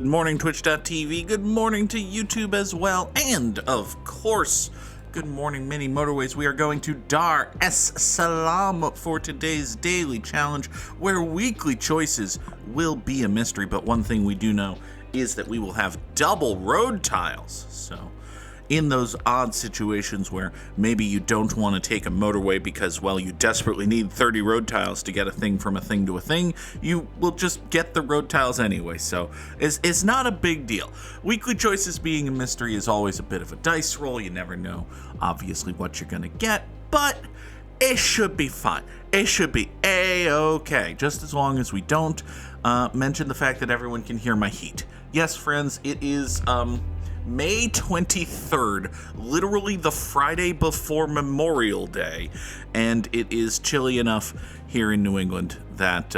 Good morning, Twitch.tv. Good morning to YouTube as well. And, of course, good morning, many Motorways. We are going to Dar es Salaam for today's daily challenge, where weekly choices will be a mystery. But one thing we do know is that we will have double road tiles. So, in those odd situations where maybe you don't want to take a motorway because, well, you desperately need 30 road tiles to get a thing from a thing to a thing, you will just get the road tiles anyway, so it's not a big deal. Weekly choices being a mystery is always a bit of a dice roll. You never know, obviously, what you're going to get, but it should be fun. It should be A-okay, just as long as we don't mention the fact that everyone can hear my heat. Yes, friends, it is, May 23rd, literally the Friday before Memorial Day, and it is chilly enough here in New England that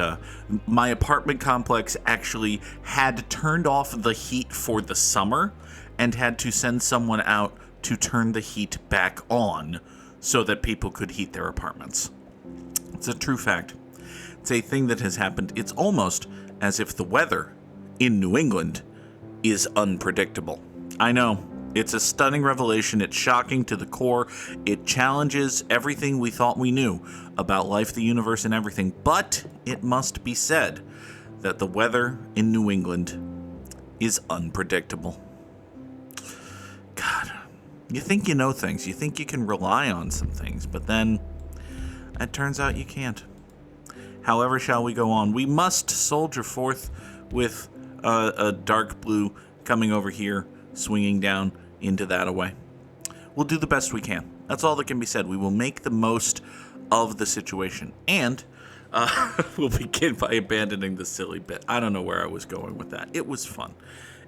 my apartment complex actually had turned off the heat for the summer and had to send someone out to turn the heat back on so that people could heat their apartments. It's a true fact. It's a thing that has happened. It's almost as if the weather in New England is unpredictable. I know, it's a stunning revelation, it's shocking to the core, it challenges everything we thought we knew about life, the universe, and everything, but it must be said that the weather in New England is unpredictable. God, you think you know things, you think you can rely on some things, but then it turns out you can't. However shall we go on? We must soldier forth with a dark blue coming over here, swinging down into that away. We'll do the best we can. That's all that can be said. We will make the most of the situation. And we'll begin by abandoning the silly bit. I don't know where I was going with that. It was fun.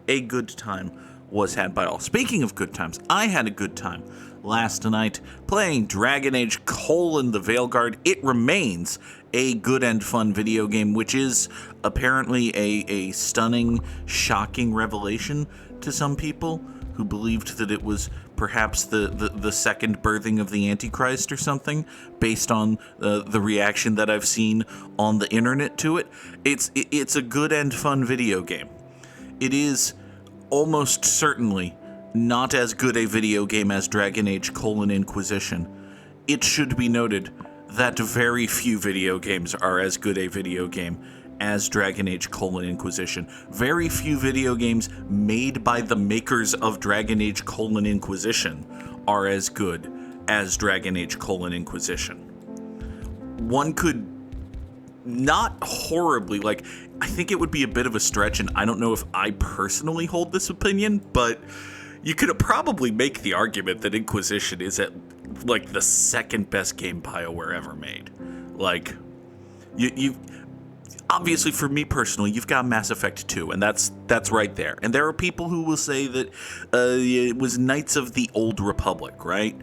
A good time was had by all. Speaking of good times, I had a good time last night playing Dragon Age: The Veilguard. It remains a good and fun video game, which is apparently a stunning, shocking revelation to some people who believed that it was perhaps the second birthing of the Antichrist or something, based on the reaction that I've seen on the internet to it. It's a good and fun video game. It is almost certainly not as good a video game as Dragon Age: Inquisition. It should be noted that very few video games are as good a video game as Dragon Age: Inquisition. Very few video games made by the makers of Dragon Age: Inquisition are as good as Dragon Age: Inquisition. One could not horribly, I think it would be a bit of a stretch, and I don't know if I personally hold this opinion, but you could probably make the argument that Inquisition is at, the second best game BioWare ever made. You obviously, for me personally, you've got Mass Effect 2, and that's right there. And there are people who will say that it was Knights of the Old Republic, right?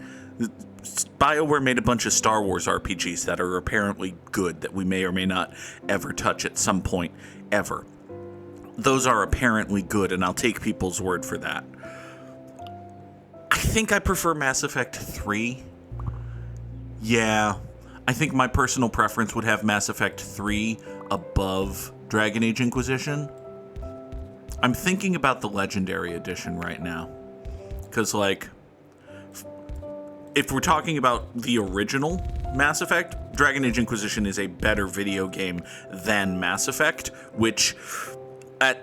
BioWare made a bunch of Star Wars RPGs that are apparently good, that we may or may not ever touch at some point, ever. Those are apparently good, and I'll take people's word for that. I think I prefer Mass Effect 3. Yeah, I think my personal preference would have Mass Effect 3 above Dragon Age Inquisition. I'm thinking about the Legendary Edition right now. Because, if we're talking about the original Mass Effect, Dragon Age Inquisition is a better video game than Mass Effect, which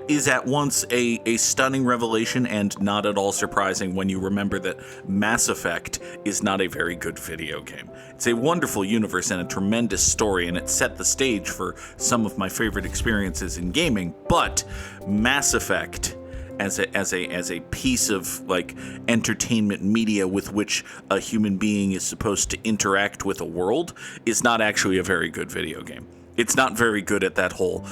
is at once a stunning revelation and not at all surprising when you remember that Mass Effect is not a very good video game. It's a wonderful universe and a tremendous story, and it set the stage for some of my favorite experiences in gaming, but Mass Effect as a piece of entertainment media with which a human being is supposed to interact with a world is not actually a very good video game. It's not very good at that whole,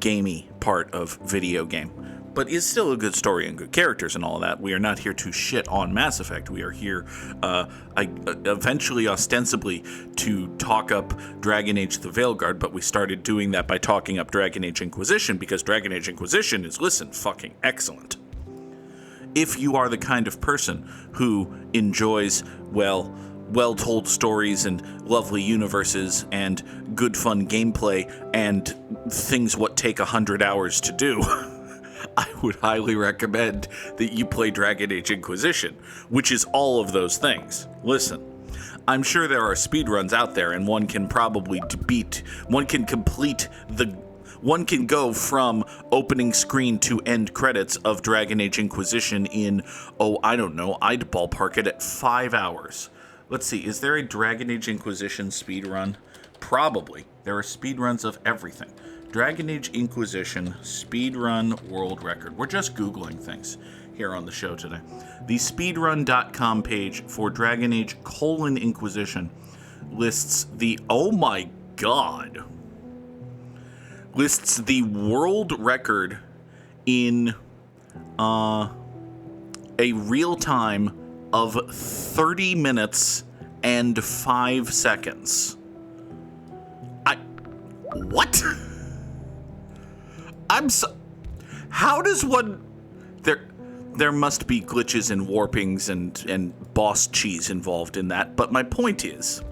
gamey part of video game, but is still a good story and good characters and all of that. We are not here to shit on Mass Effect. We are here eventually ostensibly to talk up Dragon Age: The Veilguard, but we started doing that by talking up Dragon Age Inquisition, because Dragon Age Inquisition is, fucking excellent. If you are the kind of person who enjoys, well-told stories and lovely universes and good fun gameplay and things what take 100 hours to do, I would highly recommend that you play Dragon Age Inquisition, which is all of those things. Listen, I'm sure there are speedruns out there, and one can probably one can go from opening screen to end credits of Dragon Age Inquisition in, I don't know, I'd ballpark it at 5 hours. Let's see, is there a Dragon Age Inquisition speedrun? Probably. There are speedruns of everything. Dragon Age Inquisition speedrun world record. We're just Googling things here on the show today. The speedrun.com page for Dragon Age Inquisition lists the, oh my god, lists the world record in a real time of 30 minutes and 5 seconds. What? How does one... There must be glitches and warpings and boss cheese involved in that, but my point is,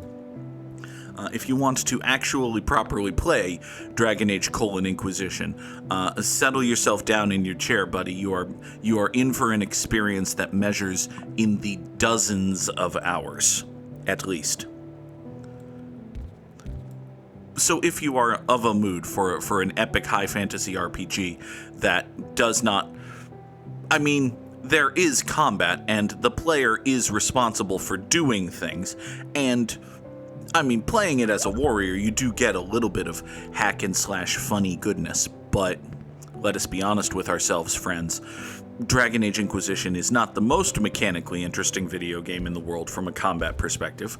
if you want to actually properly play Dragon Age Inquisition, settle yourself down in your chair, buddy. You are in for an experience that measures in the dozens of hours, at least. So if you are of a mood for an epic high fantasy RPG that does not... I mean, there is combat, and the player is responsible for doing things, and... I mean, playing it as a warrior, you do get a little bit of hack and slash funny goodness, but let us be honest with ourselves, friends. Dragon Age Inquisition is not the most mechanically interesting video game in the world from a combat perspective.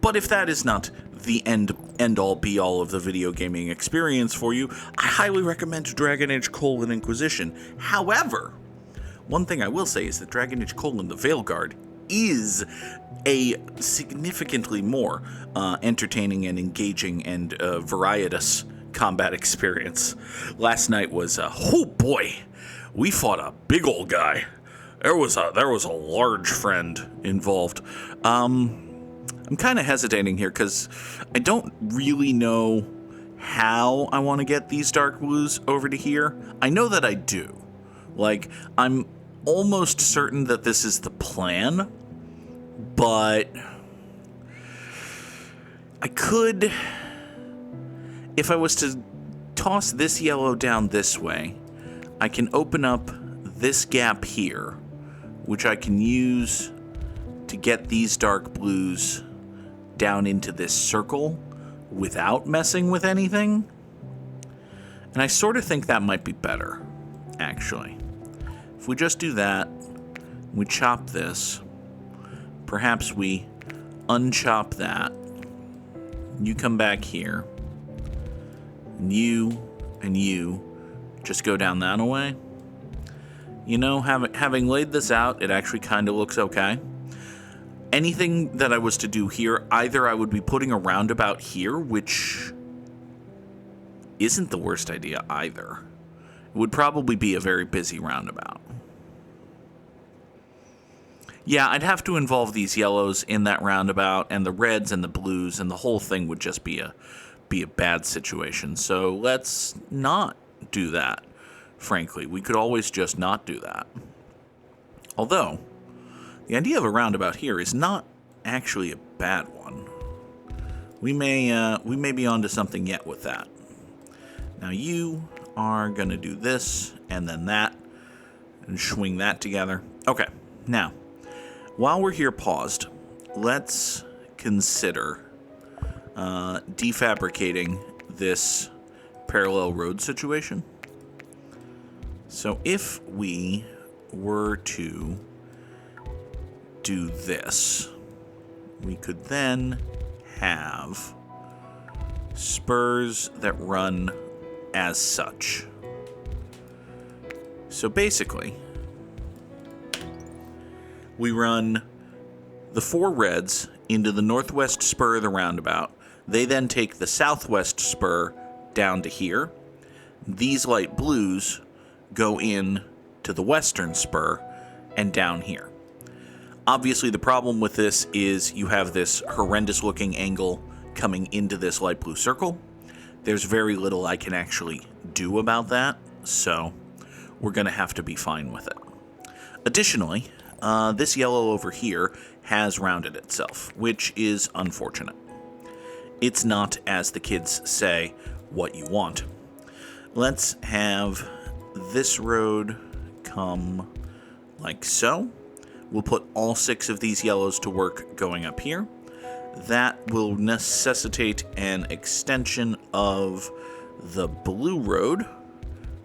But if that is not the end-all be-all of the video gaming experience for you, I highly recommend Dragon Age Inquisition. However, one thing I will say is that Dragon Age: The Veilguard is a significantly more entertaining and engaging and varietous combat experience. Last night was, oh boy, we fought a big old guy. There was a large friend involved. I'm kind of hesitating here because I don't really know how I want to get these dark blues over to here. I know that I do. Like, I'm almost certain that this is the plan, but I could, if I was to toss this yellow down this way, I can open up this gap here, which I can use to get these dark blues down into this circle without messing with anything. And I sort of think that might be better, actually. If we just do that, we chop this, perhaps we unchop that, you come back here, and you just go down that way. You know, having laid this out, it actually kind of looks okay. Anything that I was to do here, either I would be putting a roundabout here, which isn't the worst idea either. It would probably be a very busy roundabout. Yeah, I'd have to involve these yellows in that roundabout, and the reds and the blues, and the whole thing would just be a bad situation. So let's not do that, frankly. We could always just not do that. Although, the idea of a roundabout here is not actually a bad one. We may be onto something yet with that. Now you are going to do this, and then that, and swing that together. Okay, now, while we're here paused, let's consider defabricating this parallel road situation. So if we were to do this, we could then have spurs that run as such. So basically, we run the 4 reds into the northwest spur of the roundabout. They then take the southwest spur down to here. These light blues go in to the western spur and down here. Obviously, the problem with this is you have this horrendous looking angle coming into this light blue circle. There's very little I can actually do about that, so we're going to have to be fine with it. Additionally, this yellow over here has rounded itself, which is unfortunate. It's not, as the kids say, what you want. Let's have this road come like so. We'll put all 6 of these yellows to work going up here. That will necessitate an extension of the blue road,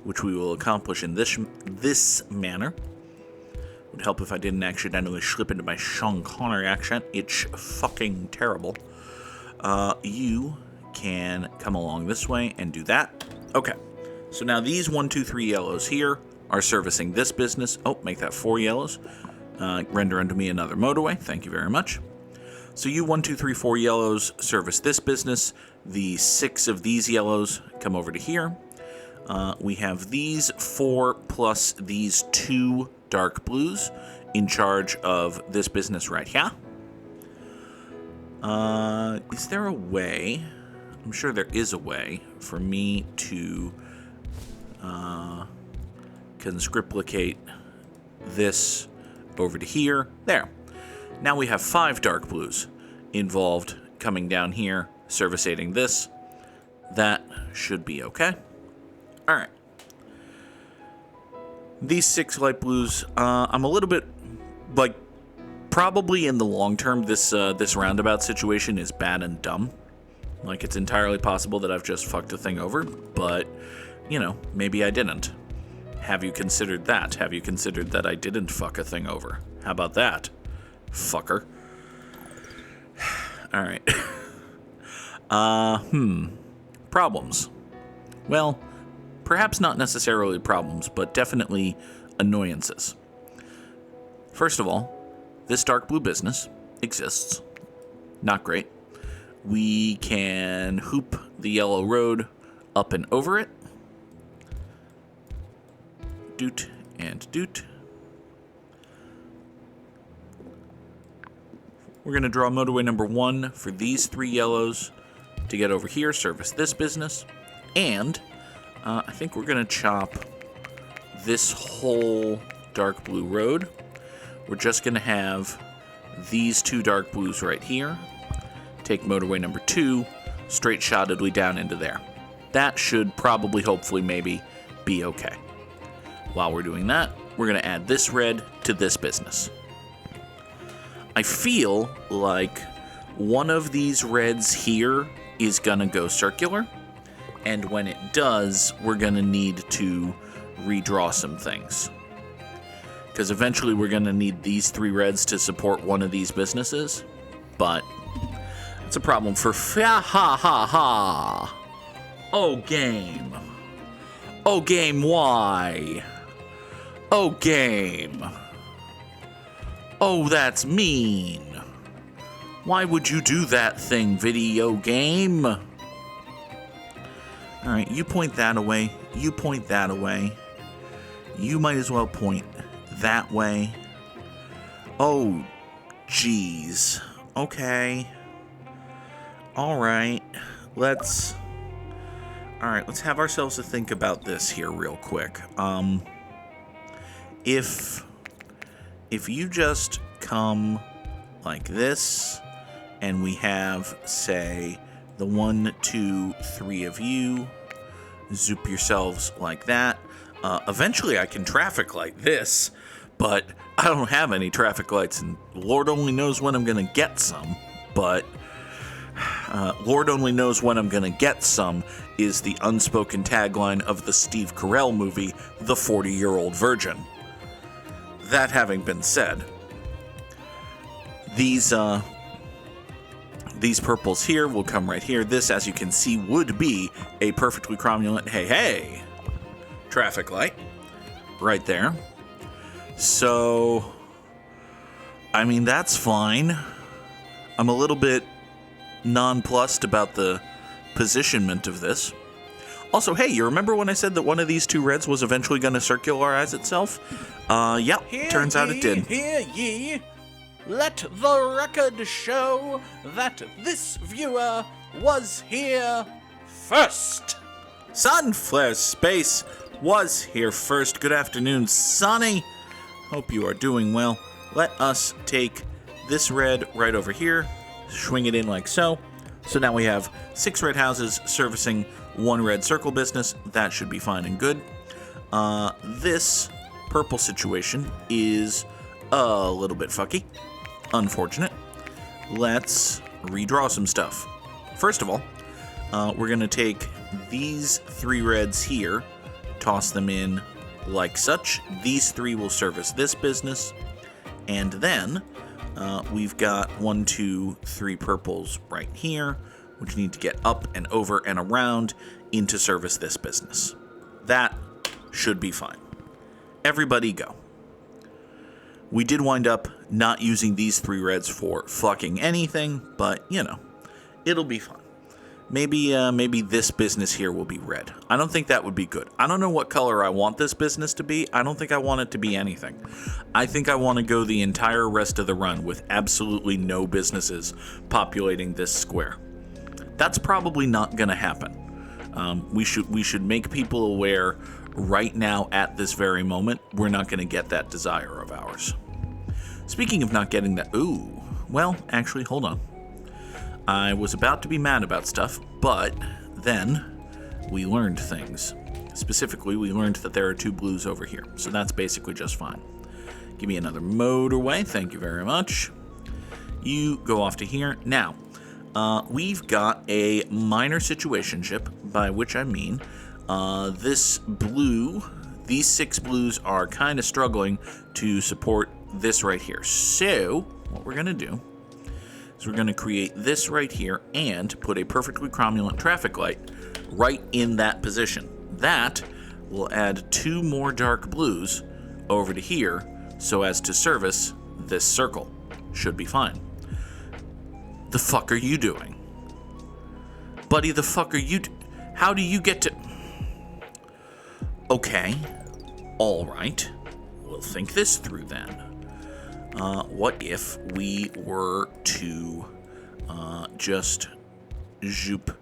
which we will accomplish in this manner. Would help if I didn't accidentally slip into my Sean Connery accent. It's fucking terrible. You can come along this way and do that. Okay, so now these 1, 2, 3 yellows here are servicing this business. Oh, make that 4 yellows. Render unto me another motorway. Thank you very much. So you 1, 2, 3, 4 yellows service this business. The 6 of these yellows come over to here. We have these 4 plus these 2 dark blues in charge of this business right here. Is there a way? I'm sure there is a way for me to conscriplicate this over to here. There. Now we have 5 dark blues involved coming down here, servicing this. That should be okay. All right. These 6 light blues, I'm a little bit, like, probably in the long term, this roundabout situation is bad and dumb. Like, it's entirely possible that I've just fucked a thing over, but, you know, maybe I didn't. Have you considered that? Have you considered that I didn't fuck a thing over? How about that, fucker? All right. Problems. Well, perhaps not necessarily problems, but definitely annoyances. First of all, this dark blue business exists. Not great. We can hoop the yellow road up and over it. Doot and doot. We're going to draw motorway number 1 for these 3 yellows to get over here, service this business. And I think we're going to chop this whole dark blue road. We're just going to have these 2 dark blues right here. Take motorway number 2 straight shottedly down into there. That should probably, hopefully, maybe be okay. While we're doing that, we're going to add this red to this business. I feel like one of these reds here is going to go circular. And when it does, we're going to need to redraw some things. Because eventually we're going to need these 3 reds to support one of these businesses. But it's a problem for ha ha ha. Oh, game. Oh, game, why? Oh, game. Oh, that's mean. Why would you do that thing, video game? Alright, you point that away. You point that away. You might as well point that way. Oh, jeez. Okay. Alright. Let's have ourselves a think about this here real quick. If you just come like this, and we have, say, the 1, 2, 3 of you, zoop yourselves like that. Eventually I can traffic light this, but I don't have any traffic lights, and Lord only knows when I'm going to get some, but Lord only knows when I'm going to get some is the unspoken tagline of the Steve Carell movie, The 40-Year-Old Virgin. That having been said, these purples here will come right here. This, as you can see, would be a perfectly cromulent hey traffic light right there. So, I mean, that's fine. I'm a little bit nonplussed about the positionment of this. Also, hey, you remember when I said that one of these 2 reds was eventually going to circularize itself? Yeah, turns out it did. Hear ye! Let the record show that this viewer was here first. Sunflare Space was here first. Good afternoon, Sonny. Hope you are doing well. Let us take this red right over here, swing it in like so. So now we have 6 red houses servicing 1 red circle business. That should be fine and good. This purple situation is a little bit fucky. Unfortunate. Let's redraw some stuff. First of all, we're going to take these 3 reds here, toss them in like such. These 3 will service this business. And then we've got 1, 2, 3 purples right here, which need to get up and over and around into service this business. That should be fine. Everybody go. We did wind up not using these 3 reds for fucking anything, but, you know, it'll be fine. Maybe this business here will be red. I don't think that would be good. I don't know what color I want this business to be. I don't think I want it to be anything. I think I want to go the entire rest of the run with absolutely no businesses populating this square. That's probably not going to happen. We should make people aware right now at this very moment we're not going to get that desire of ours. Speaking of not getting that, well, actually, hold on. I was about to be mad about stuff, but then we learned things. Specifically, we learned that there are 2 blues over here, so that's basically just fine. Give me another motorway, thank you very much. You go off to here. Now, we've got a minor situationship, by which I mean these 6 blues are kind of struggling to support this right here. So, what we're going to do is we're going to create this right here and put a perfectly cromulent traffic light right in that position. That will add 2 more dark blues over to here so as to service this circle. Should be fine. The fuck are you doing? Buddy, the fuck are you how do you get to... Okay. Alright. We'll think this through then. What if we were to just zoop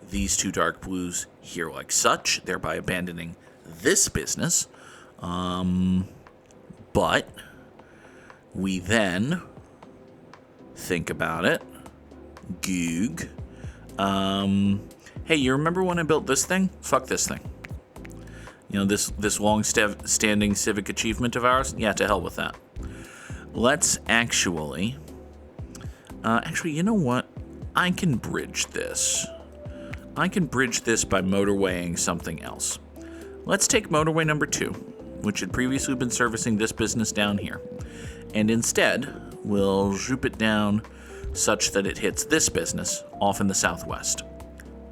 these 2 dark blues here like such, thereby abandoning this business. But we then think about it. Goog. Hey, you remember when I built this thing? Fuck this thing. You know, this long-standing civic achievement of ours? Yeah, to hell with that. Let's actually, you know what? I can bridge this. I can bridge this by motorwaying something else. Let's take motorway number 2, which had previously been servicing this business down here, and instead we'll zoop it down such that it hits this business off in the southwest.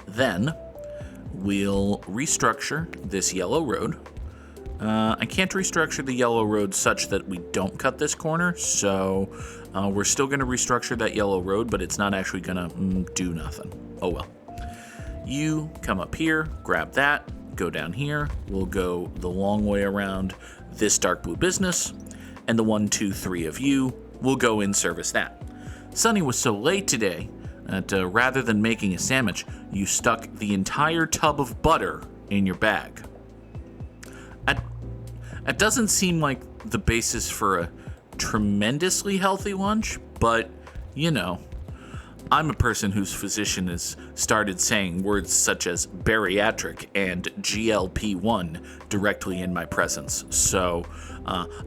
Then we'll restructure this yellow road. I can't restructure the yellow road such that we don't cut this corner, so we're still going to restructure that yellow road, but it's not actually going to do nothing. Oh well. You come up here, grab that, go down here. We'll go the long way around this dark blue business, and the 1, 2, 3 of you will go in service that. Sonny was so late today that rather than making a sandwich, you stuck the entire tub of butter in your bag. It doesn't seem like the basis for a tremendously healthy lunch, but, you know, I'm a person whose physician has started saying words such as bariatric and GLP-1 directly in my presence, so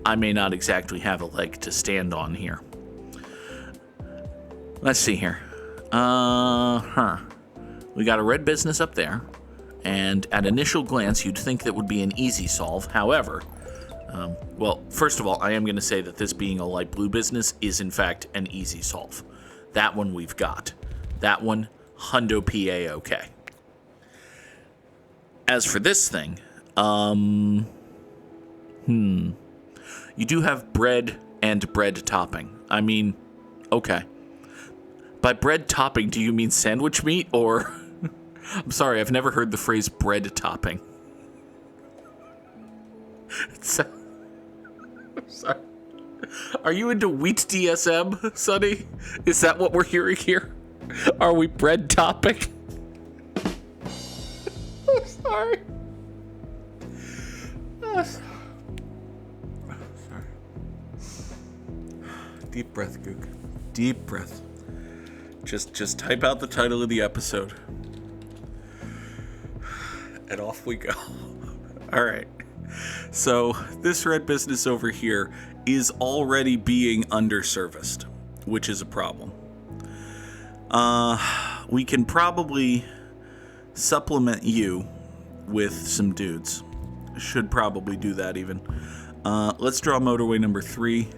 I may not exactly have a leg to stand on here. Let's see here. We got a red business up there, and at initial glance, you'd think that would be an easy solve. However, well, first of all, I am going to say that this being a light blue business is, in fact, an easy solve. That one we've got. That one, hundo PA okay. As for this thing, you do have bread and bread topping. I mean, okay. By bread topping, do you mean sandwich meat, or... I'm sorry, I've never heard the phrase bread topping. I'm sorry. Are you into WheatDSM, Sonny? Is that what we're hearing here? Are we bread topping? I'm sorry. Deep breath, Goog. Deep breath. Just type out the title of the episode. And off we go. All right. So this red business over here is already being underserviced, which is a problem. We can probably supplement you with some dudes. Should probably do that even. Let's draw motorway number 3.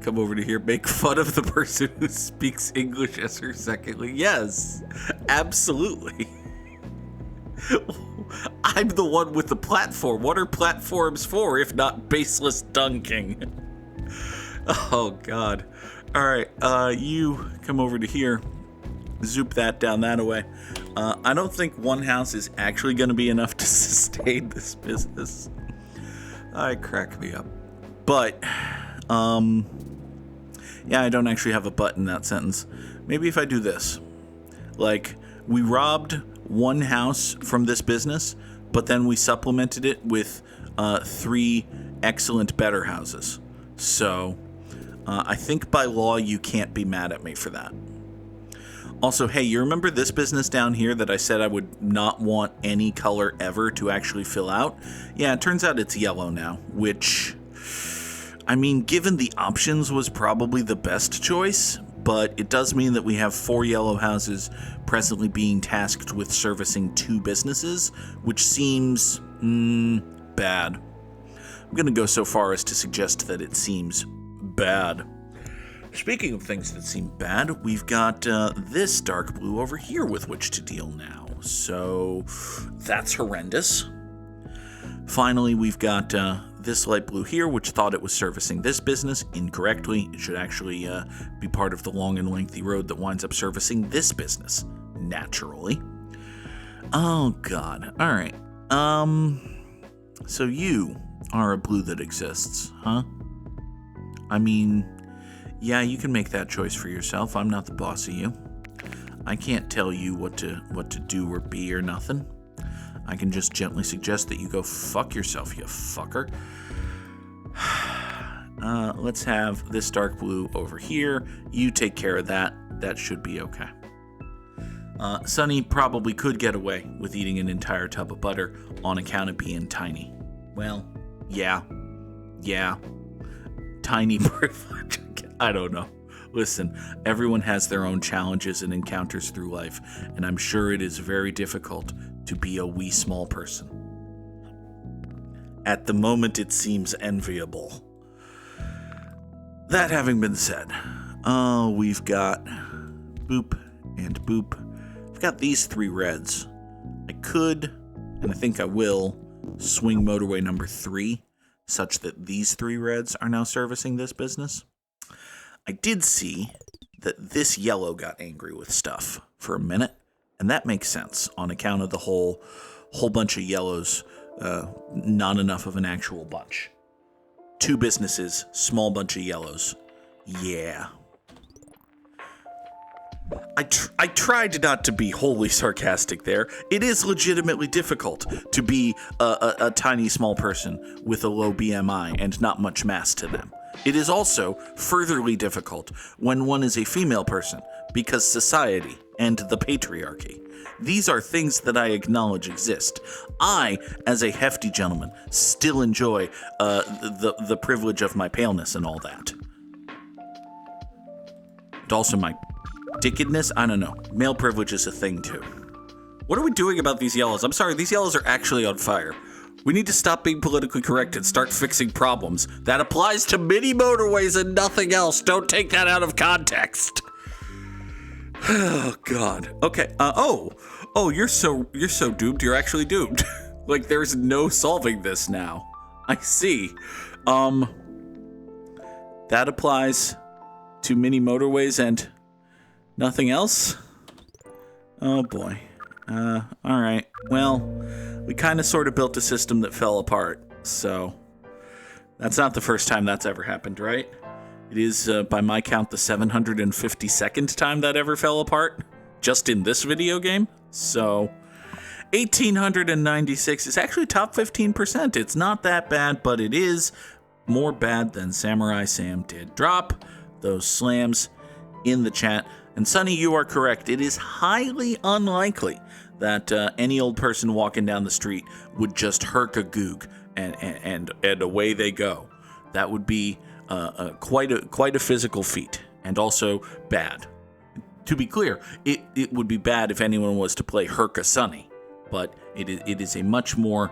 Come over to here. Make fun of the person who speaks English as her second language. Yes, absolutely. I'm the one with the platform. What are platforms for if not baseless dunking? Oh, God. All right, you come over to here. Zoop that down that way. I don't think one house is actually going to be enough to sustain this business. Crack me up. But, yeah, I don't actually have a but in that sentence. Maybe if I do this. Like, we robbed one house from this business, but then we supplemented it with 3 excellent better houses. So, I think by law you can't be mad at me for that. Also, hey, you remember this business down here that I said I would not want any color ever to actually fill out? Yeah, it turns out it's yellow now, which, I mean, given the options was probably the best choice, but it does mean that we have 4 yellow houses presently being tasked with servicing 2 businesses, which seems, bad. I'm going to go so far as to suggest that it seems bad. Speaking of things that seem bad, we've got this dark blue over here with which to deal now. So that's horrendous. Finally, we've got this light blue here, which thought it was servicing this business incorrectly. It should actually be part of the long and lengthy road that winds up servicing this business, naturally. Oh, God. All right. So you are a blue that exists, huh? I mean, yeah, you can make that choice for yourself. I'm not the boss of you. I can't tell you what to do or be or nothing. I can just gently suggest that you go fuck yourself, you fucker. Let's have this dark blue over here. You take care of that. That should be okay. Sunny probably could get away with eating an entire tub of butter on account of being tiny. Well, yeah. Tiny privilege. I don't know. Listen, everyone has their own challenges and encounters through life, and I'm sure it is very difficult to be a wee small person. At the moment, it seems enviable. That having been said, we've got boop and boop. We've got these 3 reds. I could, and I think I will, swing motorway number 3, such that these 3 reds are now servicing this business. I did see that this yellow got angry with stuff for a minute, and that makes sense on account of the whole bunch of yellows, not enough of an actual bunch. 2 businesses, small bunch of yellows. Yeah. I tried not to be wholly sarcastic there. It is legitimately difficult to be a tiny small person with a low BMI and not much mass to them. It is also furtherly difficult when one is a female person because society and the patriarchy. These are things that I acknowledge exist. I, as a hefty gentleman, still enjoy the privilege of my paleness and all that. And also my dickedness, I don't know. Male privilege is a thing too. What are we doing about these yellows? I'm sorry, these yellows are actually on fire. We need to stop being politically correct and start fixing problems. That applies to mini motorways and nothing else. Don't take that out of context. Oh, God. Okay. Oh, you're so doomed. You're actually doomed. Like, there's no solving this now. I see. That applies to mini motorways and nothing else? Oh, boy. All right. Well, we kind of sort of built a system that fell apart, so that's not the first time that's ever happened, right? It is, by my count, the 752nd time that ever fell apart, just in this video game. So, 1,896 is actually top 15%. It's not that bad, but it is more bad than Samurai Sam did. Drop those slams in the chat. And Sonny, you are correct. It is highly unlikely that any old person walking down the street would just herk a Goog and away they go. That would be quite a physical feat, and also bad. To be clear, it would be bad if anyone was to play herk a Sonny, but it is a much more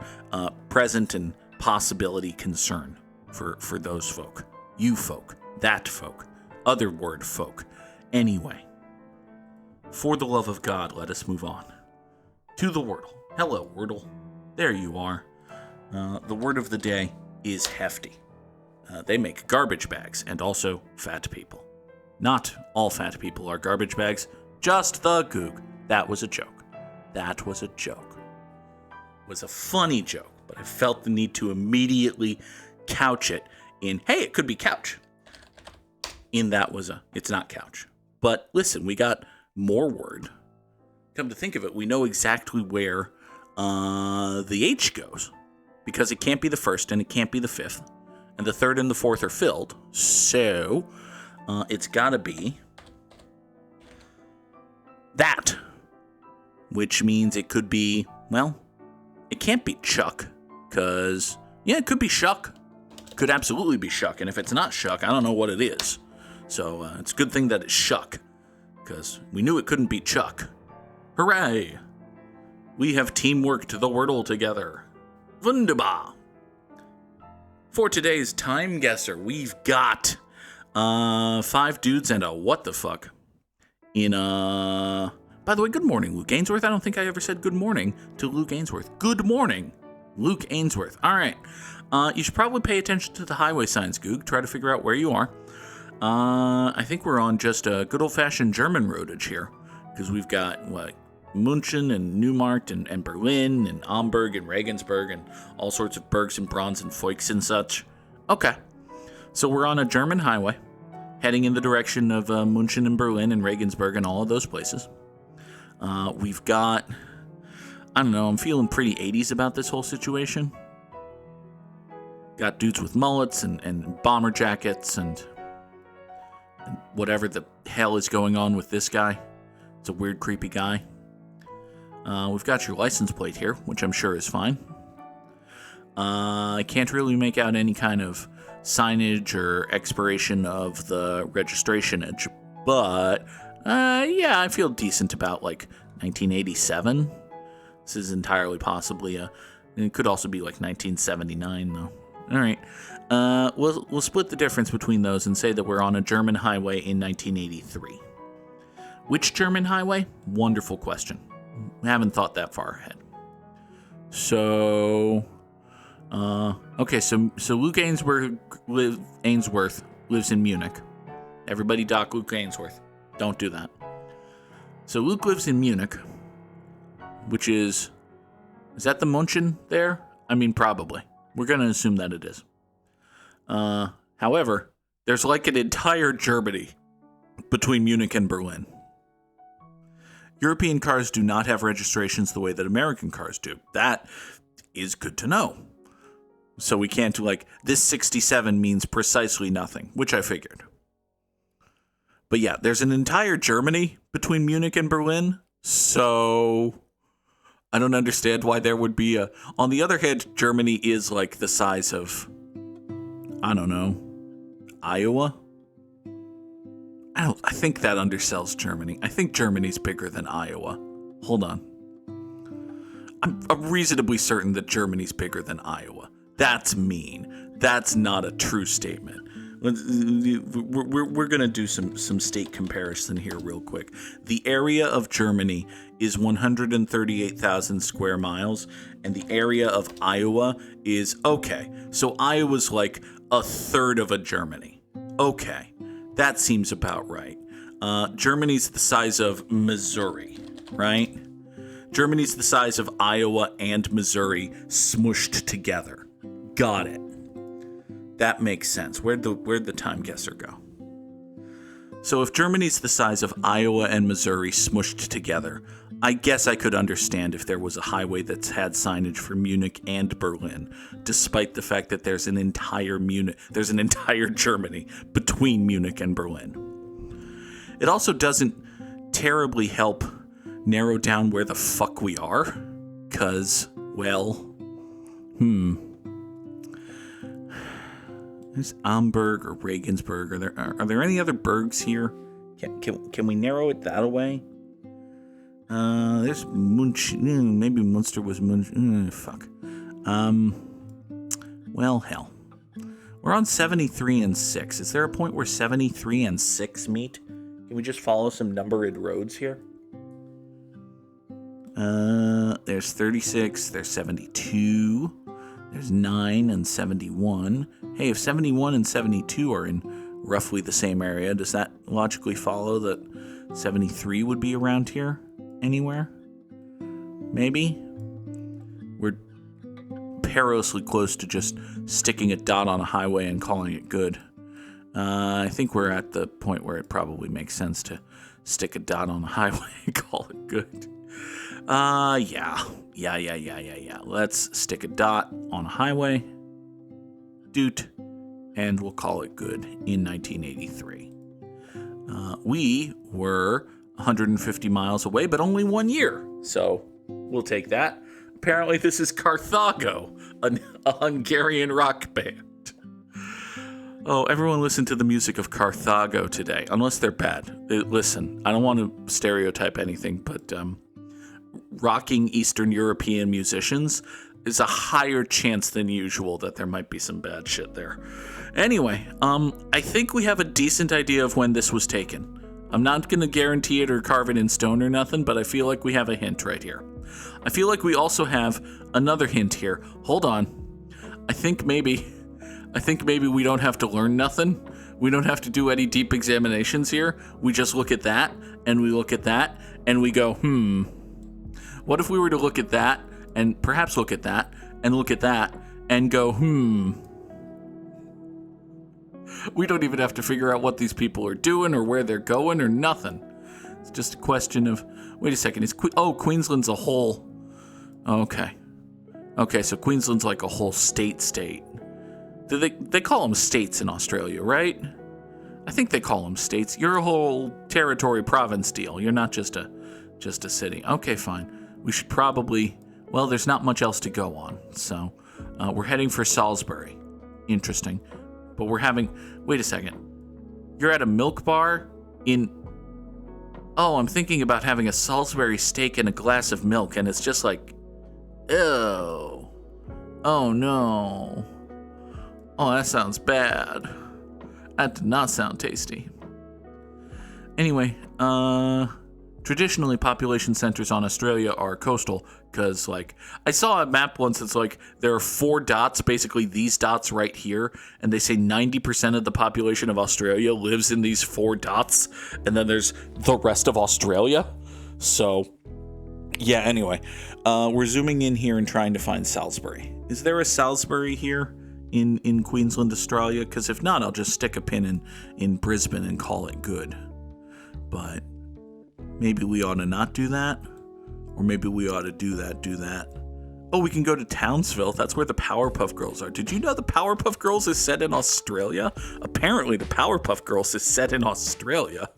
present and possibility concern for those folk. You folk, that folk, other word folk. Anyway, for the love of God, let us move on to the Wordle. Hello, Wordle. There you are. The word of the day is hefty. They make garbage bags and also fat people. Not all fat people are garbage bags, just the Goog. That was a joke. That was a joke. It was a funny joke, but I felt the need to immediately couch it in, hey, it could be couch. It's not couch. But listen, we got more word. Come to think of it, we know exactly where the H goes, because it can't be the first and it can't be the fifth, and the third and the fourth are filled, so it's gotta be that, which means it could be, well, it can't be Chuck, because, yeah, it could be Shuck. Could absolutely be Shuck, and if it's not Shuck, I don't know what it is. So it's a good thing that it's Shuck, because we knew it couldn't be Chuck. Hooray! We have teamworked the Wordle together. Wunderbar! For today's Timeguessr, we've got 5 dudes and a what the fuck. By the way, good morning, Luke Ainsworth. I don't think I ever said good morning to Luke Ainsworth. Good morning, Luke Ainsworth. All right. You should probably pay attention to the highway signs, Goog. Try to figure out where you are. I think we're on just a good old-fashioned German roadage here, because we've got, München and Neumarkt and Berlin and Hamburg and Regensburg and all sorts of Bergs and Brons and Foiks and such. Okay. So we're on a German highway, heading in the direction of München and Berlin and Regensburg and all of those places. We've got, I don't know, I'm feeling pretty 80s about this whole situation. Got dudes with mullets and bomber jackets and whatever the hell is going on with this guy. It's a weird, creepy guy. We've got your license plate here, which I'm sure is fine. I can't really make out any kind of signage or expiration of the registrationage, but yeah, I feel decent about 1987. This is entirely possibly it could also be 1979 though. All right, we'll split the difference between those and say that we're on a German highway in 1983. Which German highway? Wonderful question. I haven't thought that far ahead. So, okay, so Luke Ainsworth lives in Munich. Everybody dock Luke Ainsworth. Don't do that. So Luke lives in Munich, which is that the München there? I mean, probably. We're going to assume that it is. However, there's an entire Germany between Munich and Berlin. European cars do not have registrations the way that American cars do. That is good to know. So we can't do this 67 means precisely nothing, which I figured. But yeah, there's an entire Germany between Munich and Berlin, so I don't understand why there would be on the other hand, Germany is the size of, I don't know, Iowa? I think that undersells Germany. I think Germany's bigger than Iowa. Hold on. I'm reasonably certain that Germany's bigger than Iowa. That's mean. That's not a true statement. We're going to do some state comparison here real quick. The area of Germany is 138,000 square miles, and the area of Iowa is, okay, so Iowa's a third of a Germany. Okay, that seems about right. Germany's the size of Missouri, right? Germany's the size of Iowa and Missouri smushed together. Got it. That makes sense. Where'd the Timeguessr go? So if Germany's the size of Iowa and Missouri smushed together, I guess I could understand if there was a highway that's had signage for Munich and Berlin, despite the fact that there's an entire Germany between Munich and Berlin. It also doesn't terribly help narrow down where the fuck we are, because, well, there's Amberg or Regensburg. Are there any other burgs here? Can we narrow it that way? There's Munch. Maybe Munster was Munch. Fuck. Well, hell. We're on 73 and 6. Is there a point where 73 and 6 meet? Can we just follow some numbered roads here? There's 36. There's 72. There's 9 and 71. Hey, if 71 and 72 are in roughly the same area, does that logically follow that 73 would be around here? Anywhere? Maybe? We're perilously close to just sticking a dot on a highway and calling it good. I think we're at the point where it probably makes sense to stick a dot on a highway and call it good. Yeah. Let's stick a dot on a highway. Doot. And we'll call it good in 1983. We were 150 miles away, but only 1 year. So we'll take that. Apparently this is Carthago, a Hungarian rock band. Oh, everyone listen to the music of Carthago today, unless they're bad. Listen, I don't want to stereotype anything, but rocking Eastern European musicians is a higher chance than usual that there might be some bad shit there. Anyway, I think we have a decent idea of when this was taken. I'm not going to guarantee it or carve it in stone or nothing, but I feel like we have a hint right here. I feel like we also have another hint here. Hold on. I think maybe we don't have to learn nothing. We don't have to do any deep examinations here. We just look at that, and we look at that, and we go, What if we were to look at that, and perhaps look at that, and look at that, and go, We don't even have to figure out what these people are doing or where they're going or nothing. It's just a question of, wait a second, Queensland's a whole, okay, so Queensland's like a whole state. They call them states in Australia, right? I think they call them states. You're a whole territory province deal. You're not just a city. Okay, fine. We should probably, well, there's not much else to go on. So we're heading for Salisbury. Interesting. But wait a second. You're at a milk bar I'm thinking about having a Salisbury steak and a glass of milk, and it's just like, ew. Oh no. Oh, that sounds bad. That did not sound tasty. Anyway, traditionally population centers on Australia are coastal, because, I saw a map once that's there are 4 dots, basically these dots right here, and they say 90% of the population of Australia lives in these 4 dots, and then there's the rest of Australia. So, yeah, anyway, we're zooming in here and trying to find Salisbury. Is there a Salisbury here in Queensland, Australia? Because if not, I'll just stick a pin in Brisbane and call it good. But maybe we ought to not do that. Or maybe we ought to do that. Oh, we can go to Townsville. That's where the Powerpuff Girls are. Did you know the Powerpuff Girls is set in Australia? Apparently the Powerpuff Girls is set in Australia.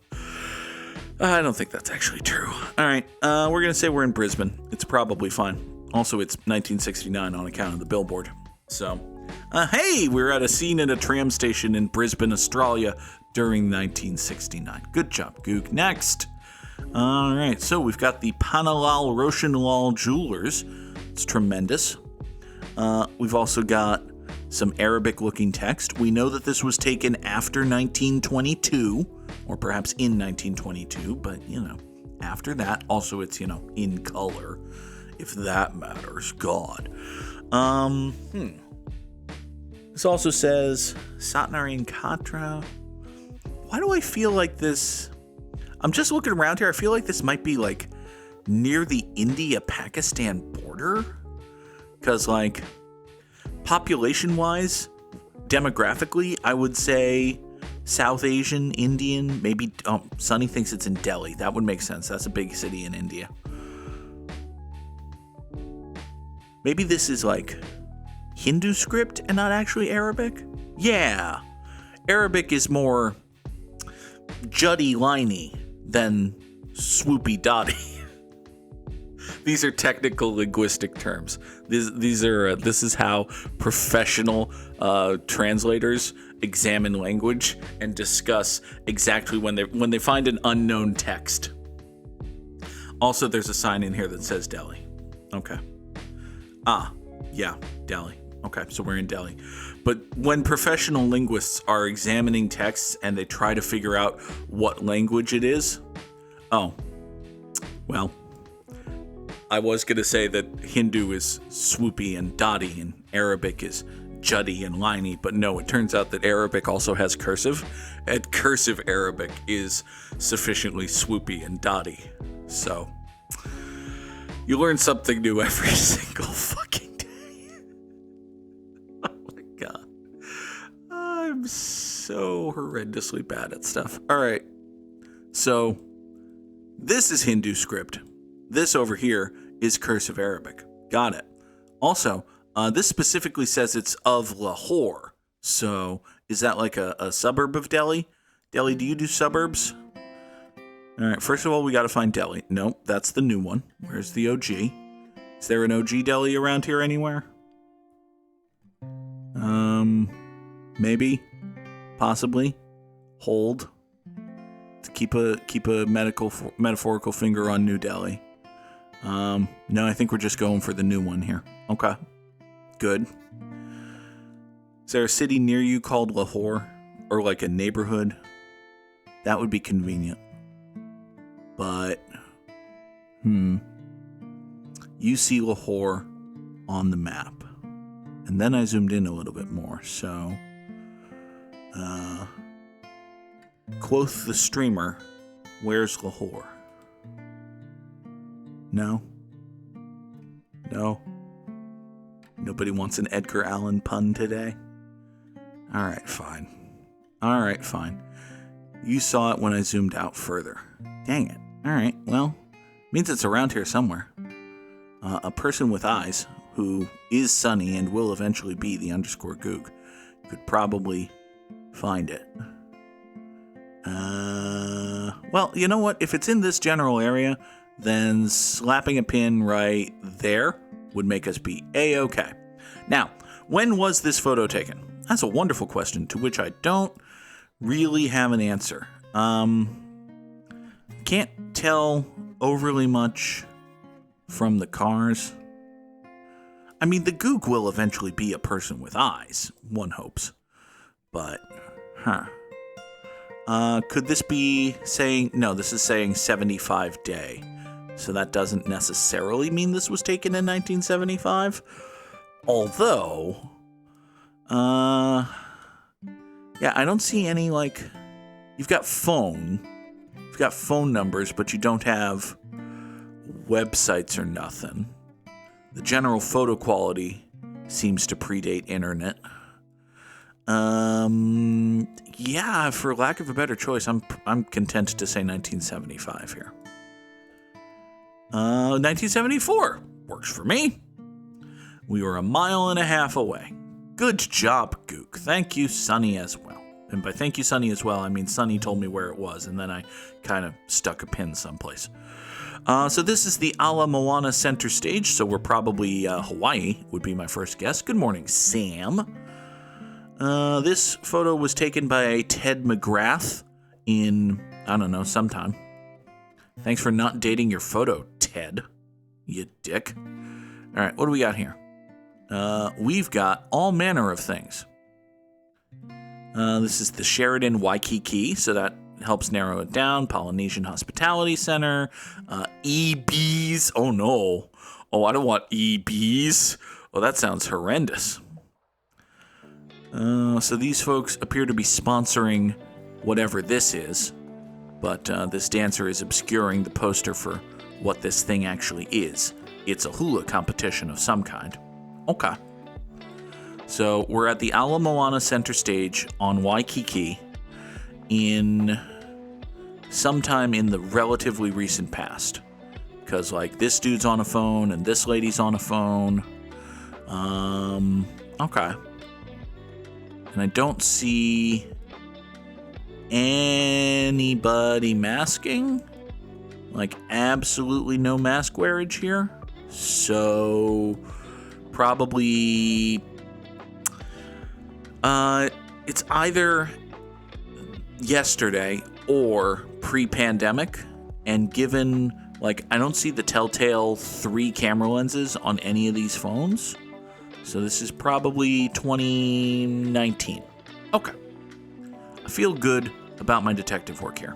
I don't think that's actually true. All right, we're going to say we're in Brisbane. It's probably fine. Also, it's 1969 on account of the billboard. So, hey, we're at a scene at a tram station in Brisbane, Australia during 1969. Good job, Goog. Next. All right, so we've got the Panalal Roshanlal Jewelers. It's tremendous. We've also got some Arabic-looking text. We know that this was taken after 1922, or perhaps in 1922, but, after that. Also, it's, in color, if that matters. God. This also says Satnarine Katra. Why do I feel like this? I'm just looking around here. I feel like this might be near the India-Pakistan border. Because population-wise, demographically, I would say South Asian, Indian, maybe, Sunny thinks it's in Delhi. That would make sense. That's a big city in India. Maybe this is like Hindu script and not actually Arabic? Yeah. Arabic is more juddy-liney than swoopy-dotty. These are technical linguistic terms. This is how professional translators examine language and discuss exactly when they find an unknown text. Also, there's a sign in here that says Delhi. Okay. Yeah, Delhi. Okay, so we're in Delhi. But when professional linguists are examining texts and they try to figure out what language it is, well, I was going to say that Hindu is swoopy and dotty and Arabic is juddy and liney, but no, it turns out that Arabic also has cursive, and cursive Arabic is sufficiently swoopy and dotty. So, you learn something new every single fucking day. Oh my god. I'm so horrendously bad at stuff. Alright, so this is Hindu script. This over here is cursive Arabic. Got it. Also, this specifically says it's of Lahore. So, is that like a suburb of Delhi? Delhi, do you do suburbs? Alright, first of all, we gotta find Delhi. Nope, that's the new one. Where's the OG? Is there an OG Delhi around here anywhere? Maybe. Possibly. Hold. To keep a metaphorical finger on New Delhi. No, I think we're just going for the new one here. Okay. Good. Is there a city near you called Lahore? Or like a neighborhood? That would be convenient. But, you see Lahore on the map. And then I zoomed in a little bit more, so, Quoth the streamer, where's Lahore? No? No? Nobody wants an Edgar Allan pun today? Alright, fine. You saw it when I zoomed out further. Dang it. Alright, well, means it's around here somewhere. A person with eyes, who is Sunny and will eventually be the _Goog, could probably find it. Well, you know what? If it's in this general area, then slapping a pin right there would make us be A-okay. Now, when was this photo taken? That's a wonderful question to which I don't really have an answer. Can't tell overly much from the cars. I mean, the Goog will eventually be a person with eyes, one hopes. But, could this be saying... No, this is saying 75 day. So that doesn't necessarily mean this was taken in 1975. Although... yeah, I don't see any, like... You've got phone numbers, but you don't have websites or nothing. The general photo quality seems to predate internet. Yeah, for lack of a better choice, I'm content to say 1975 here. 1974 works for me. We were 1.5 miles away. Good job, Goog. Thank you, Sunny, as well. And by thank you, Sunny, as well, I mean Sunny told me where it was, and then I kind of stuck a pin someplace. So this is the Ala Moana Center Stage, so we're probably Hawaii, would be my first guess. Good morning, Sam. This photo was taken by Ted McGrath in, I don't know, sometime. Thanks for not dating your photo, Ted. You dick. All right, what do we got here? We've got all manner of things. This is the Sheraton Waikiki, so that helps narrow it down. Polynesian Hospitality Center. EBs. Oh, no. Oh, I don't want EBs. Oh, that sounds horrendous. So these folks appear to be sponsoring whatever this is, but this dancer is obscuring the poster for what this thing actually is. It's a hula competition of some kind. Okay. So we're at the Ala Moana Center Stage on Waikiki in sometime in the relatively recent past. Because, like, this dude's on a phone and this lady's on a phone. Okay. And I don't see anybody masking. Like, absolutely no mask wearage here. So, probably, it's either yesterday or pre-pandemic. And given, like, I don't see the telltale 3 camera lenses on any of these phones. So this is probably 2019. Okay. I feel good about my detective work here.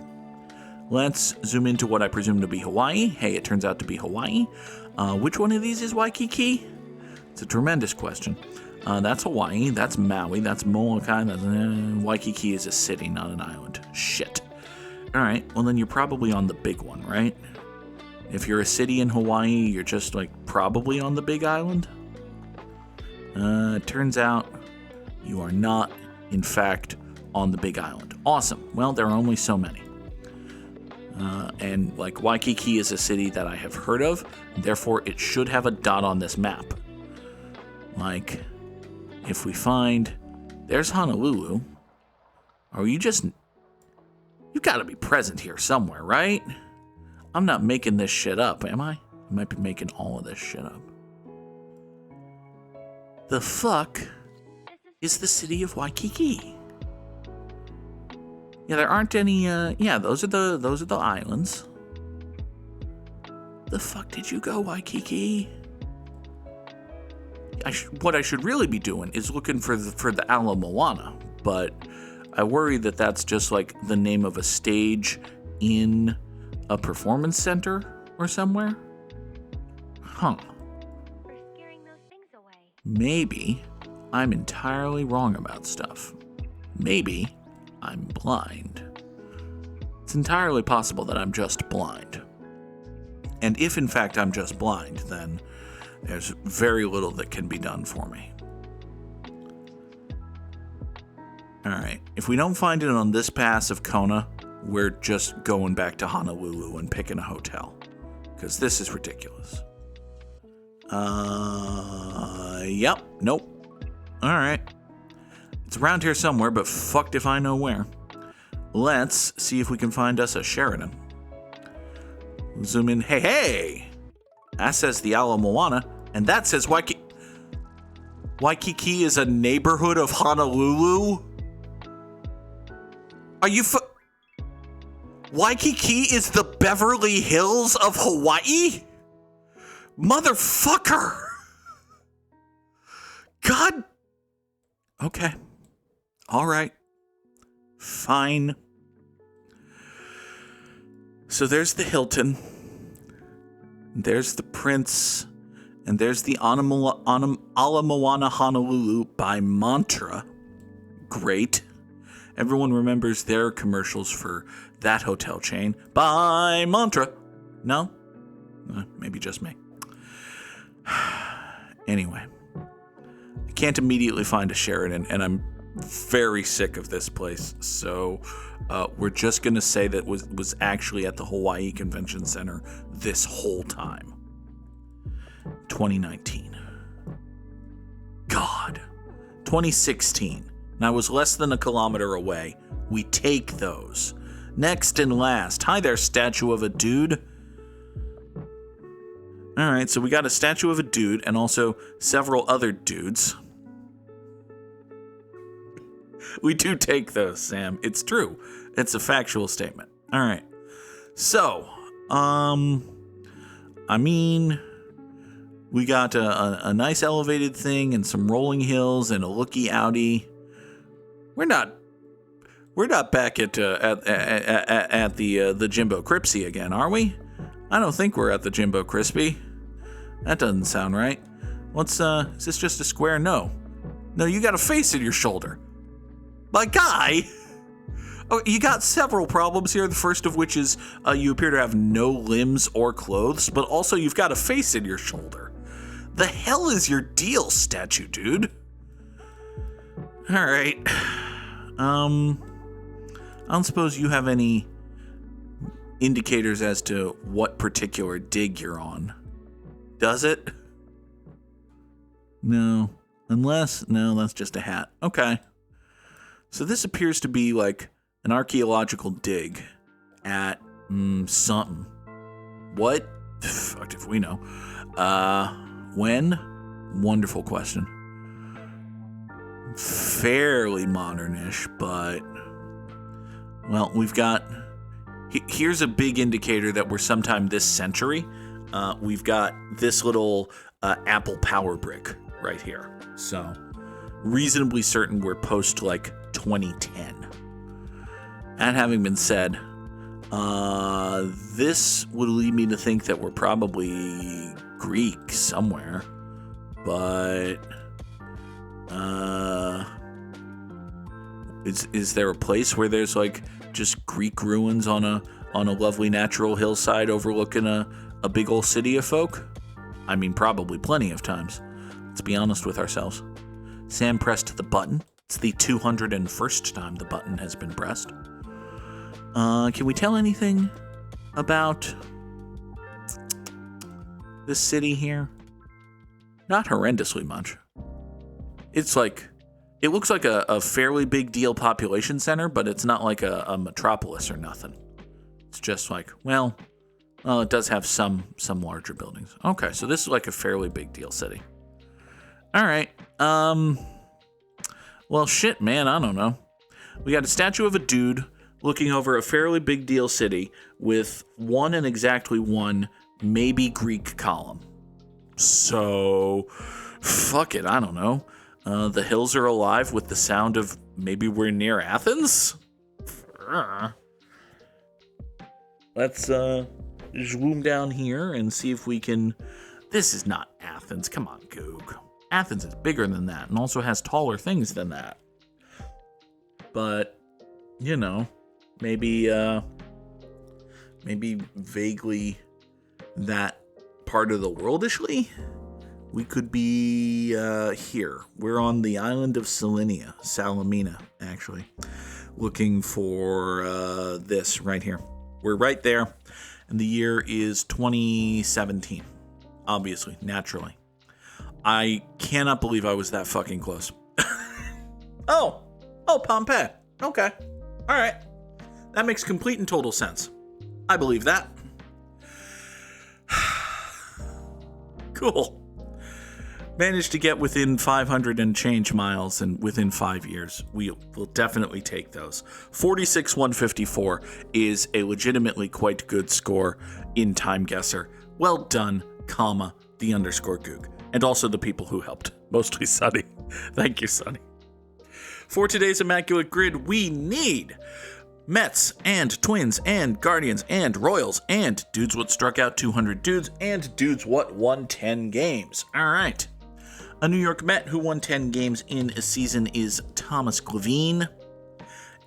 Let's zoom into what I presume to be Hawaii. Hey, it turns out to be Hawaii. Which one of these is Waikiki? It's a tremendous question. That's Hawaii. That's Maui. That's Molokai. Waikiki is a city, not an island. Shit. All right. Well, then you're probably on the big one, right? If you're a city in Hawaii, you're just, like, probably on the big island. It turns out you are not, in fact, on the big island. Awesome. Well, there are only so many. And, like, Waikiki is a city that I have heard of, and therefore it should have a dot on this map. Like, if we find, there's Honolulu. Are you just, you gotta be present here somewhere, right? I'm not making this shit up, am I? I might be making all of this shit up. The fuck is the city of Waikiki? Yeah, there aren't any, those are the islands. The fuck did you go, Waikiki? What I should really be doing is looking for the Ala Moana, but I worry that that's just like the name of a stage in a performance center or somewhere. Huh. We're scaring those things away. Maybe I'm entirely wrong about stuff. Maybe I'm blind. It's entirely possible that I'm just blind. And if in fact I'm just blind, then there's very little that can be done for me. Alright, if we don't find it on this pass of Kona, we're just going back to Honolulu and picking a hotel. Because this is ridiculous. Yep, nope. Alright. It's around here somewhere, but fucked if I know where. Let's see if we can find us a Sheridan. Zoom in. Hey! That says the Ala Moana, and that says Waikiki. Waikiki is a neighborhood of Honolulu? Are you Waikiki is the Beverly Hills of Hawaii? Motherfucker! God. Okay. All right. Fine. So there's the Hilton. There's the Prince. And there's the Ala Moana Honolulu by Mantra. Great. Everyone remembers their commercials for that hotel chain. By Mantra. No? Maybe just me. Anyway. I can't immediately find a Sheridan, and I'm very sick of this place. So we're just going to say that was actually at the Hawaii Convention Center this whole time. 2019. God. 2016. And I was less than a kilometer away. We take those. Next and last. Hi there, statue of a dude. Alright, so we got a statue of a dude and also several other dudes. We do take those, Sam. It's true. It's a factual statement. Alright. So, I mean, we got a nice elevated thing and some rolling hills and a looky outy. We're not back at the Jimbo Crispy again, are we? I don't think we're at the Jimbo Crispy. That doesn't sound right. Is this just a square? No, you got a face in your shoulder. My guy! Oh, you got several problems here, the first of which is you appear to have no limbs or clothes, but also you've got a face in your shoulder. The hell is your deal, statue dude? Alright. I don't suppose you have any indicators as to what particular dig you're on. Does it? No. No, that's just a hat. Okay. So this appears to be like an archaeological dig at something. What? Fuck if we know. When? Wonderful question. Fairly modern-ish, but... Well, we've got... Here's a big indicator that we're sometime this century. We've got this little Apple power brick right here. So, reasonably certain we're post, like, 2010. That having been said, this would lead me to think that we're probably Greek somewhere. But, is there a place where there's, like, just Greek ruins on a lovely natural hillside overlooking a big old city of folk? I mean, probably plenty of times. Let's be honest with ourselves. Sam pressed the button. It's the 201st time the button has been pressed. Can we tell anything about this city here? Not horrendously much. It's like, it looks like a fairly big deal population center, but it's not like a metropolis or nothing. It's just like, well, it does have some larger buildings. Okay, so this is like a fairly big deal city. All right. Well, shit, man, I don't know. We got a statue of a dude looking over a fairly big deal city with one and exactly one maybe Greek column. So, fuck it, I don't know. The hills are alive with the sound of maybe we're near Athens? Let's zoom down here and see if we can... This is not Athens. Come on, Goog. Athens is bigger than that and also has taller things than that. But, you know, maybe vaguely that part of the worldishly? We could be here. We're on the island of Salamina, actually, looking for this right here. We're right there, and the year is 2017. Obviously, naturally. I cannot believe I was that fucking close. Oh, Pompeii. Okay. All right. That makes complete and total sense. I believe that. Cool. Managed to get within 500 and change miles and within 5 years. We'll definitely take those. 46,154 is a legitimately quite good score in Timeguessr. Well done, comma, the _ Goog. And also the people who helped. Mostly Sunny. Thank you, Sunny. For today's Immaculate Grid, we need Mets and Twins and Guardians and Royals and Dudes What Struck Out 200 Dudes and Dudes What won 10 games. All right. A New York Met who won 10 games in a season is Thomas Glavine.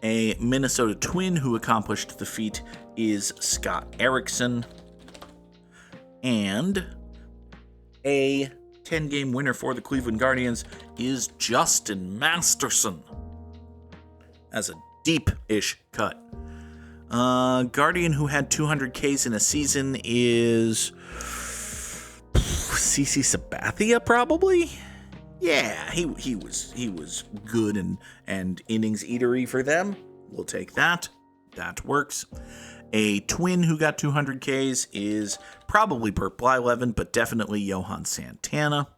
A Minnesota Twin who accomplished the feat is Scott Erickson. And a 10-game winner for the Cleveland Guardians is Justin Masterson. As a deep-ish cut. Guardian who had 200 Ks in a season is CC Sabathia, probably? Yeah, he was good and innings eatery for them. We'll take that. That works. A Twin who got 200 Ks is probably Burt Blyleven, but definitely Johan Santana.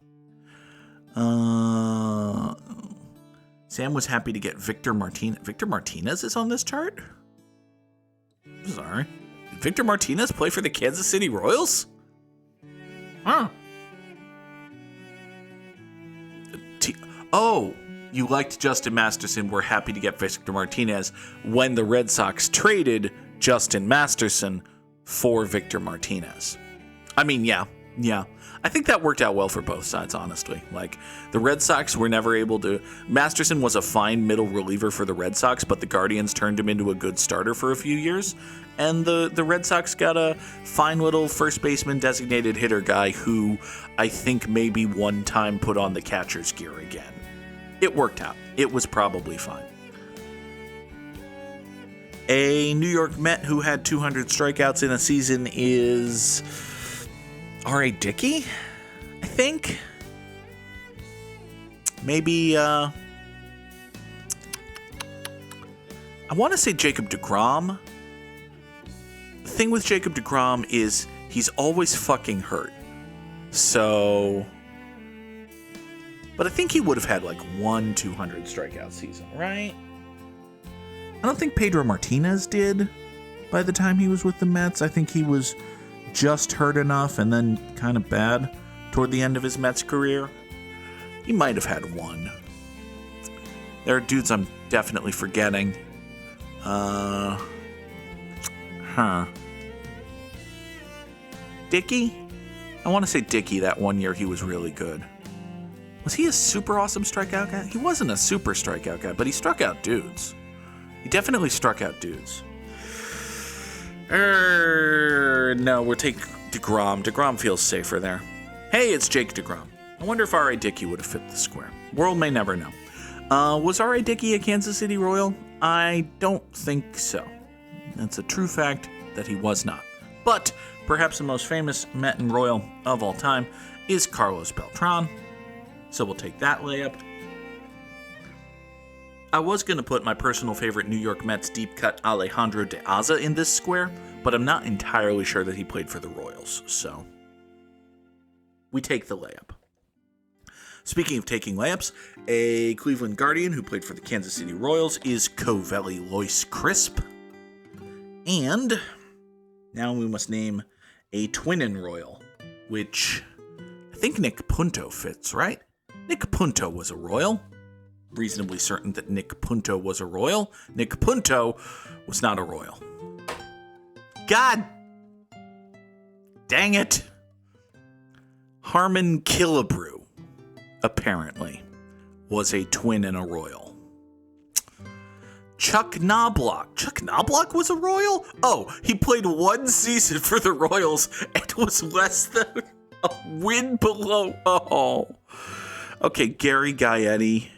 Sam was happy to get Victor Martinez. Victor Martinez is on this chart? Sorry. Did Victor Martinez play for the Kansas City Royals? Huh. Oh, you liked Justin Masterson. We're happy to get Victor Martinez when the Red Sox traded Justin Masterson for Victor Martinez. I mean, yeah. I think that worked out well for both sides, honestly. Like, the Red Sox were never able to... Masterson was a fine middle reliever for the Red Sox, but the Guardians turned him into a good starter for a few years. And the Red Sox got a fine little first baseman designated hitter guy who I think maybe one time put on the catcher's gear again. It worked out. It was probably fine. A New York Met who had 200 strikeouts in a season is... R.A. Dickey, I think. Maybe, I want to say Jacob deGrom. The thing with Jacob deGrom is he's always fucking hurt. So, but I think he would have had like 200 strikeout season, right? I don't think Pedro Martinez did by the time he was with the Mets. I think he was just hurt enough and then kind of bad toward the end of his Mets career. He might have had one. There are dudes I'm definitely forgetting. Dickey? I want to say Dickey that one year he was really good. Was he a super awesome strikeout guy? He wasn't a super strikeout guy, but he struck out dudes. He definitely struck out dudes. No, we'll take deGrom. deGrom feels safer there. Hey, it's Jake deGrom. I wonder if R.A. Dickey would have fit the square. World may never know. Was R.A. Dickey a Kansas City Royal? I don't think so. That's a true fact that he was not. But perhaps the most famous Met and Royal of all time is Carlos Beltran. So we'll take that layup. I was going to put my personal favorite New York Mets deep cut Alejandro De Aza in this square, but I'm not entirely sure that he played for the Royals, so we take the layup. Speaking of taking layups, a Cleveland Guardian who played for the Kansas City Royals is Covelli Lois Crisp. And now we must name a Twinin Royal, which I think Nick Punto fits, right? Nick Punto was a Royal. Reasonably certain that Nick Punto was a Royal. Nick Punto was not a Royal. God dang it. Harmon Killebrew, apparently, was a Twin and a Royal. Chuck Knobloch. Chuck Knobloch was a Royal? Oh, he played one season for the Royals and was less than a win below. Oh. Okay, Gary Gaetti.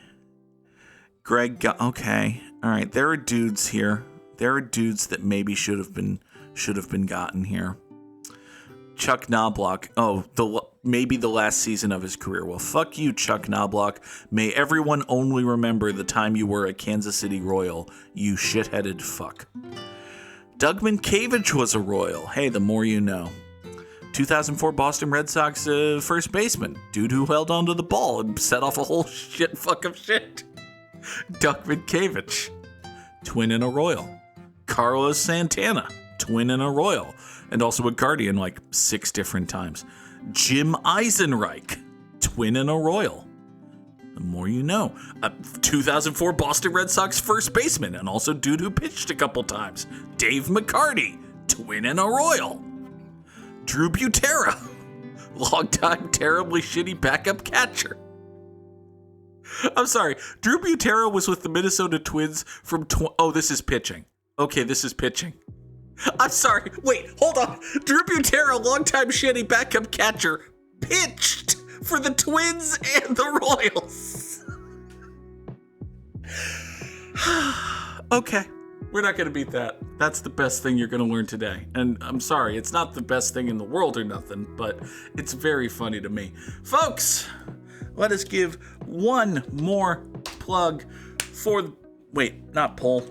Okay. All right, there are dudes here. There are dudes that maybe should have been gotten here. Chuck Knobloch. Oh, maybe the last season of his career. Well, fuck you, Chuck Knobloch. May everyone only remember the time you were a Kansas City Royal, you shitheaded fuck. Doug Minkiewicz was a Royal. Hey, the more you know. 2004 Boston Red Sox first baseman. Dude who held onto the ball and set off a whole fuck of shit. Doug Minkiewicz. Twin and a Royal. Carlos Santana. Twin and a Royal. And also a Guardian like 6 different times. Jim Eisenreich. Twin and a Royal. The more you know. 2004 Boston Red Sox first baseman and also dude who pitched a couple times. Dave McCarty. Twin and a Royal. Drew Butera. Longtime terribly shitty backup catcher. I'm sorry. Drew Butera was with the Minnesota Twins from... Oh, this is pitching. Okay, this is pitching. I'm sorry. Wait, hold on. Drew Butera, longtime shitty backup catcher, pitched for the Twins and the Royals. Okay, we're not going to beat that. That's the best thing you're going to learn today. And I'm sorry, it's not the best thing in the world or nothing, but it's very funny to me. Folks, let us give one more plug for... Wait, not poll.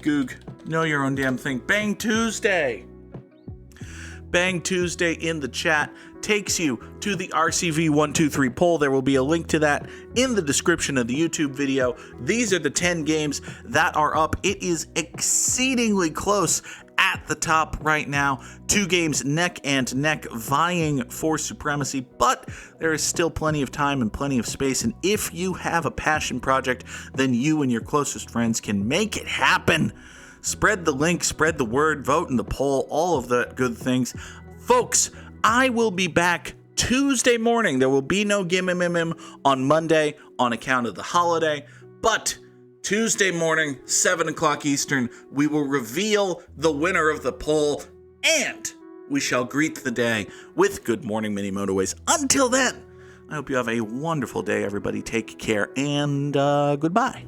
Goog. Know your own damn thing. Bang Tuesday. Bang Tuesday in the chat takes you to the RCV123 poll. There will be a link to that in the description of the YouTube video. These are the 10 games that are up. It is exceedingly close at the top right now. 2 games neck and neck vying for supremacy, but there is still plenty of time and plenty of space. And if you have a passion project, then you and your closest friends can make it happen. Spread the link, spread the word, vote in the poll, all of the good things. Folks, I will be back Tuesday morning. There will be no Gimmim on Monday on account of the holiday, but Tuesday morning, 7 o'clock Eastern, we will reveal the winner of the poll, and we shall greet the day with Good Morning Mini Motorways. Until then, I hope you have a wonderful day, everybody. Take care, and goodbye.